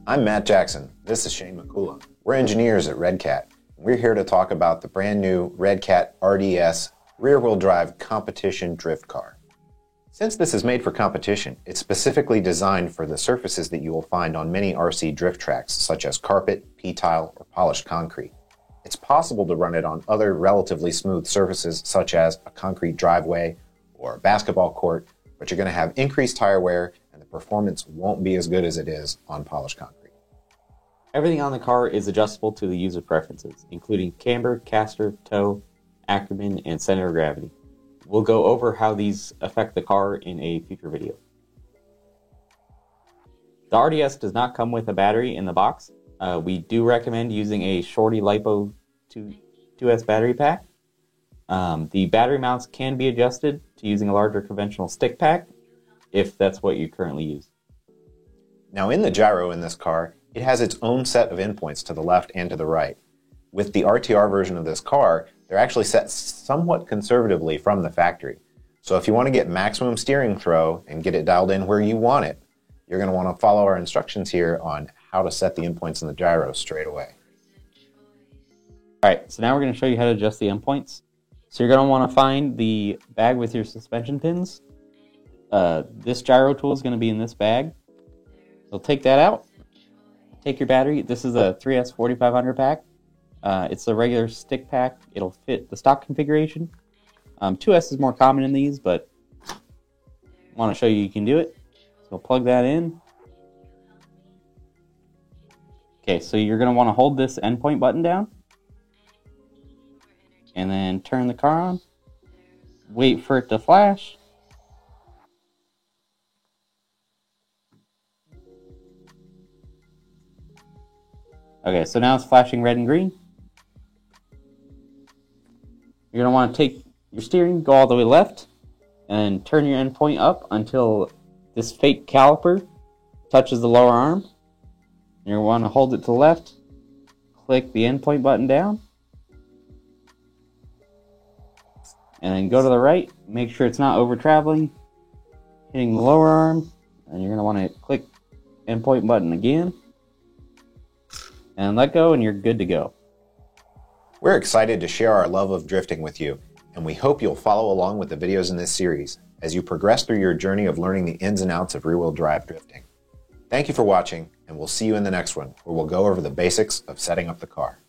I'm Matt Jackson. This is Shane McCullough. We're engineers at Redcat. We're here to talk about the brand new Redcat RDS rear-wheel drive competition drift car. Since this is made for competition, it's specifically designed for the surfaces that you will find on many RC drift tracks, such as carpet, P-tile, or polished concrete. It's possible to run it on other relatively smooth surfaces, such as a concrete driveway or a basketball court, but you're going to have increased tire wear and the performance won't be as good as it is on polished concrete. Everything on the car is adjustable to the user preferences, including camber, caster, toe, Ackerman, and center of gravity. We'll go over how these affect the car in a future video. The RDS does not come with a battery in the box. We do recommend using a Shorty LiPo 2S battery pack. The battery mounts can be adjusted to using a larger conventional stick pack, if that's what you currently use. Now in the gyro in this car, it has its own set of endpoints to the left and to the right. With the RTR version of this car, they're actually set somewhat conservatively from the factory. So if you want to get maximum steering throw and get it dialed in where you want it, you're going to want to follow our instructions here on how to set the endpoints in the gyro straight away. Alright, so now we're going to show you how to adjust the endpoints. So you're going to want to find the bag with your suspension pins. This gyro tool is going to be in this bag. So take that out. Take your battery. This is a 3S 4500 pack. It's a regular stick pack. It'll fit the stock configuration. 2S is more common in these, but I want to show you can do it. So plug that in. Okay, so you're going to want to hold this endpoint button down. And then turn the car on. Wait for it to flash. Okay, so now it's flashing red and green. You're going to want to take your steering, go all the way left, and turn your endpoint up until this fake caliper touches the lower arm. You're going to want to hold it to the left, click the endpoint button down, and then go to the right, make sure it's not over traveling, hitting the lower arm, and you're going to want to click endpoint button again, and let go, and you're good to go. We're excited to share our love of drifting with you, and we hope you'll follow along with the videos in this series as you progress through your journey of learning the ins and outs of rear-wheel drive drifting. Thank you for watching, and we'll see you in the next one, where we'll go over the basics of setting up the car.